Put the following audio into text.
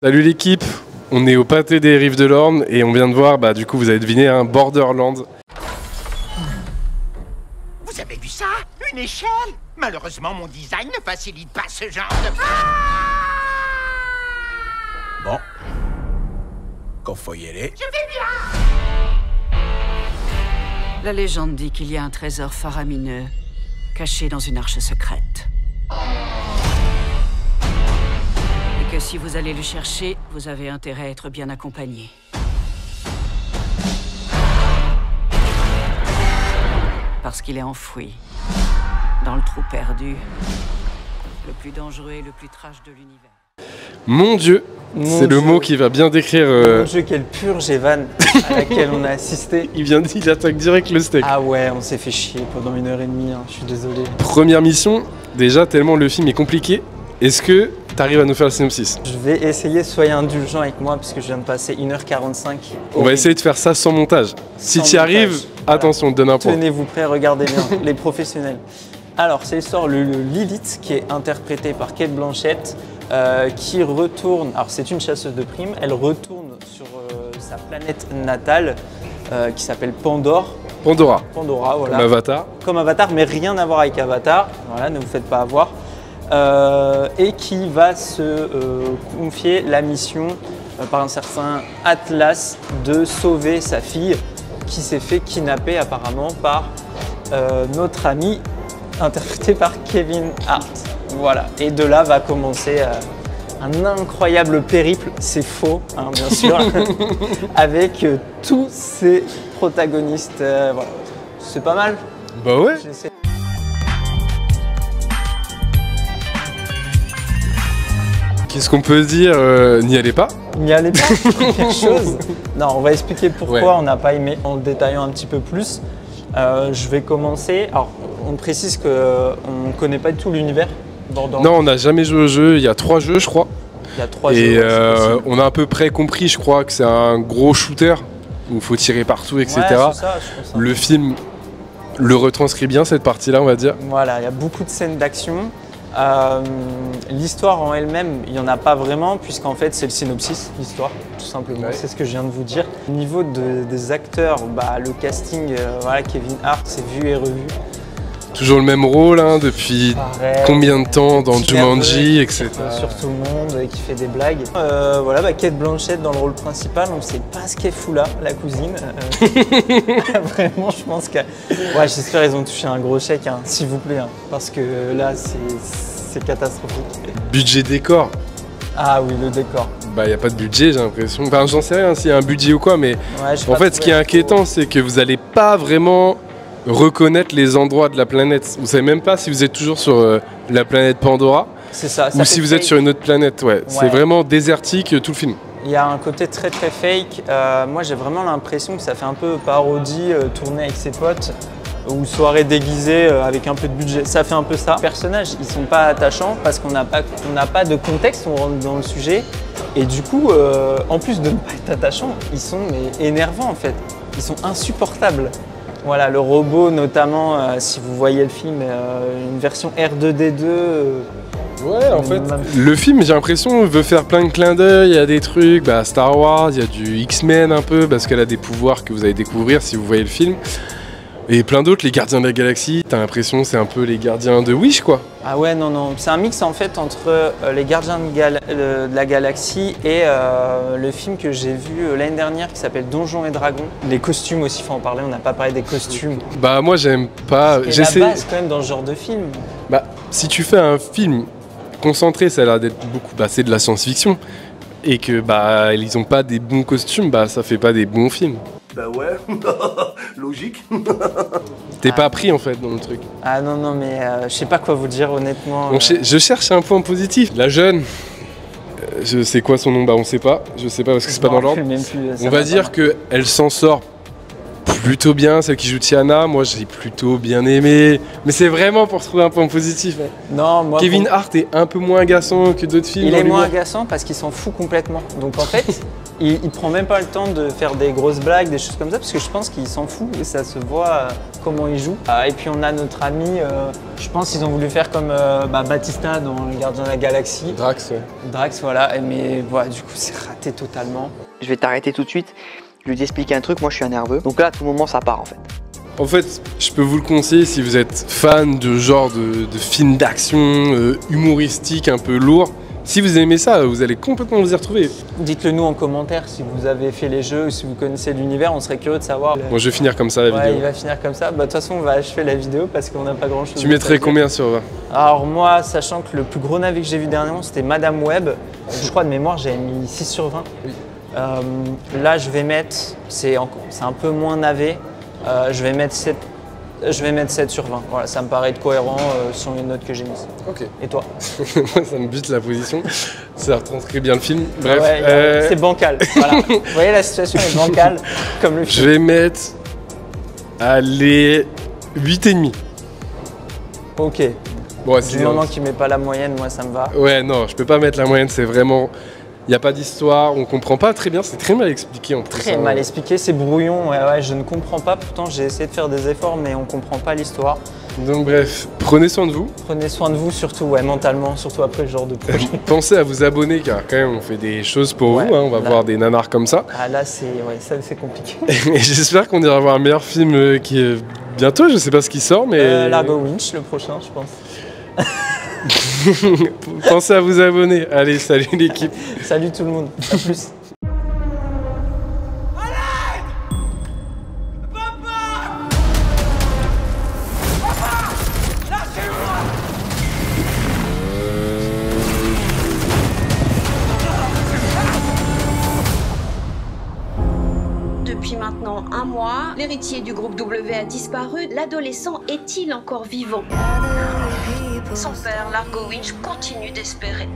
Salut l'équipe, on est au pâté des Rives de l'Orne et on vient de voir, du coup vous avez deviné, un Borderlands. Vous avez vu ça? Une échelle? Malheureusement, mon design ne facilite pas ce genre de... Bon. Qu'on faut y aller. Je vais bien! La légende dit qu'il y a un trésor faramineux caché dans une arche secrète. Et que si vous allez le chercher, vous avez intérêt à être bien accompagné. Parce qu'il est enfoui dans le trou perdu, le plus dangereux et le plus trash de l'univers. Mon Dieu, c'est le mot qui va bien décrire... Mon Dieu, quelle purge, Evan, à laquelle on a assisté. Il attaque direct le steak. Ah ouais, on s'est fait chier pendant 1h30, hein, je suis désolé. Première mission, déjà tellement le film est compliqué, est-ce que t'arrives à nous faire le synopsis? Je vais essayer, soyez indulgents avec moi, puisque je viens de passer 1h45. On va essayer de faire ça sans montage. Si tu y arrives, voilà. attention, on te donne un point. Tenez-vous prêts, regardez bien, les professionnels. Alors, c'est l'histoire de Lilith, qui est interprétée par Cate Blanchett, qui retourne, alors c'est une chasseuse de primes, elle retourne sur sa planète natale, qui s'appelle Pandore. Pandora, voilà. comme Avatar. Comme Avatar, mais rien à voir avec Avatar, voilà, ne vous faites pas avoir. Et qui va se confier la mission par un certain Atlas de sauver sa fille qui s'est fait kidnapper apparemment par notre ami interprété par Kevin Hart. Voilà, et de là va commencer un incroyable périple, c'est faux hein, bien sûr, avec tous ces protagonistes. Voilà. C'est pas mal. Bah ouais. Qu'est-ce qu'on peut dire? N'y allez pas. N'y allez pas, quelque chose. Non, on va expliquer pourquoi on n'a pas aimé en le détaillant un petit peu plus. Je vais commencer. Alors, on précise qu'on ne connaît pas du tout l'univers Borderlands. Non, on n'a jamais joué au jeu. Il y a 3 jeux, je crois. Il y a 3 jeux. Et on a à peu près compris, je crois, que c'est un gros shooter où il faut tirer partout, etc. Ouais, c'est ça, je pense, hein. Le film le retranscrit bien, cette partie-là, on va dire. Voilà, il y a beaucoup de scènes d'action. L'histoire en elle-même, il n'y en a pas vraiment, puisqu'en fait c'est le synopsis, l'histoire, tout simplement, c'est ce que je viens de vous dire. Au niveau des acteurs, le casting, voilà, Kevin Hart, c'est vu et revu. Toujours le même rôle, hein, depuis combien de temps dans Jumanji, etc. Sur tout le monde, qui fait des blagues. Voilà, Cate Blanchett dans le rôle principal, on ne sait pas ce qu'elle fout là, la cousine. Vraiment, je pense que... Ouais, j'espère qu'ils ont touché un gros chèque, hein, s'il vous plaît, hein, parce que là, c'est catastrophique. Budget décor. Ah oui, le décor. Il n'y a pas de budget, j'ai l'impression. Enfin, j'en sais rien s'il y a un budget ou quoi, mais en fait, ce qui est inquiétant, c'est que vous n'allez pas vraiment reconnaître les endroits de la planète. Vous savez même pas si vous êtes toujours sur la planète Pandora. C'est ça. Ou si vous êtes sur une autre planète. Ouais. C'est vraiment désertique tout le film. Il y a un côté très très fake. Moi, j'ai vraiment l'impression que ça fait un peu parodie tournée avec ses potes ou soirée déguisée avec un peu de budget. Ça fait un peu ça. Les personnages, ils sont pas attachants parce qu'on n'a pas de contexte, on rentre dans le sujet. Et du coup, en plus de ne pas être attachants, ils sont énervants en fait. Ils sont insupportables. Voilà, le robot notamment, si vous voyez le film, une version R2D2. Ouais, en fait, le film, j'ai l'impression, veut faire plein de clins d'œil. Il y a des trucs, Star Wars, il y a du X-Men un peu, parce qu'elle a des pouvoirs que vous allez découvrir si vous voyez le film. Et plein d'autres, les Gardiens de la Galaxie, t'as l'impression c'est un peu les gardiens de Wish, quoi. Ah ouais, non, c'est un mix en fait entre les Gardiens de la Galaxie et le film que j'ai vu l'année dernière qui s'appelle Donjons et Dragons. Les costumes aussi, faut en parler, on n'a pas parlé des costumes. Moi j'aime pas... C'est la base quand même dans ce genre de film. Si tu fais un film concentré, ça a l'air d'être beaucoup... c'est de la science-fiction. Et que ils ont pas des bons costumes, ça fait pas des bons films. Ouais, logique. T'es pas pris en fait dans le truc. Ah non, mais je sais pas quoi vous dire honnêtement. Je cherche un point positif. La jeune, je sais quoi son nom, on sait pas. Je sais pas parce que c'est pas dans l'ordre. On va dire qu'elle s'en sort plutôt bien. Celle qui joue Tiana, moi j'ai plutôt bien aimé. Mais c'est vraiment pour trouver un point positif. Hein. Non, moi, Kevin Hart est un peu moins agaçant que d'autres films. il dans est moins l'humour. agaçant parce qu'il s'en fout complètement. Donc en fait, il prend même pas le temps de faire des grosses blagues, des choses comme ça, parce que je pense qu'il s'en fout et ça se voit comment il joue. Et puis on a notre ami, je pense qu'ils ont voulu faire comme Batista dans Le Gardien de la Galaxie. Drax, ouais. Drax, voilà, mais voilà, du coup c'est raté totalement. Je vais t'arrêter tout de suite. Je vais t'expliquer un truc, moi je suis un nerveux. Donc là, à tout moment, ça part en fait. En fait, je peux vous le conseiller si vous êtes fan de genre de films d'action humoristique un peu lourd. Si vous aimez ça, vous allez complètement vous y retrouver. Dites-le nous en commentaire si vous avez fait les jeux ou si vous connaissez l'univers, on serait curieux de savoir. Moi, je vais finir comme ça la Ouais, vidéo. il va finir comme ça. Bah, de toute façon, on va achever la vidéo parce qu'on n'a pas grand-chose. Tu mettrais combien sur 20? Alors moi, sachant que le plus gros navet que j'ai vu dernièrement, c'était Madame Web. Je crois de mémoire, j'avais mis 6 sur 20. Oui. Là, je vais mettre, c'est un peu moins navet, je vais mettre 7 sur 20. Voilà, ça me paraît être cohérent sur les notes que j'ai mises. Ok. Et toi? Moi, ça me bute la position. Ça retranscrit bien le film. Bref. Ouais, c'est bancal. Voilà. Vous voyez, la situation est bancale comme le film. Je vais mettre. Allez. 8,5. Ok. Bon, ouais, Du c'est. moment qu'il met pas la moyenne, moi ça me va. Ouais, non, je peux pas mettre la moyenne, c'est vraiment. Il n'y a pas d'histoire, on comprend pas très bien, c'est très mal expliqué en plus. Très hein. mal expliqué, c'est brouillon. Ouais, je ne comprends pas. Pourtant, j'ai essayé de faire des efforts, mais on comprend pas l'histoire. Donc, bref, prenez soin de vous. Prenez soin de vous, surtout mentalement, surtout après le genre de projet. Pensez à vous abonner car quand même on fait des choses pour Ouais, vous, hein, on va là. voir des nanars comme ça. Ah là, c'est compliqué. Et j'espère qu'on ira voir un meilleur film qui est bientôt, je sais pas ce qui sort, mais. Largo Winch, le prochain, je pense. Pensez à vous abonner. Allez, salut l'équipe. Salut tout le monde, à plus. Depuis maintenant un mois, l'héritier du groupe W a disparu. L'adolescent est-il encore vivant? Son père, Largo Winch, continue d'espérer.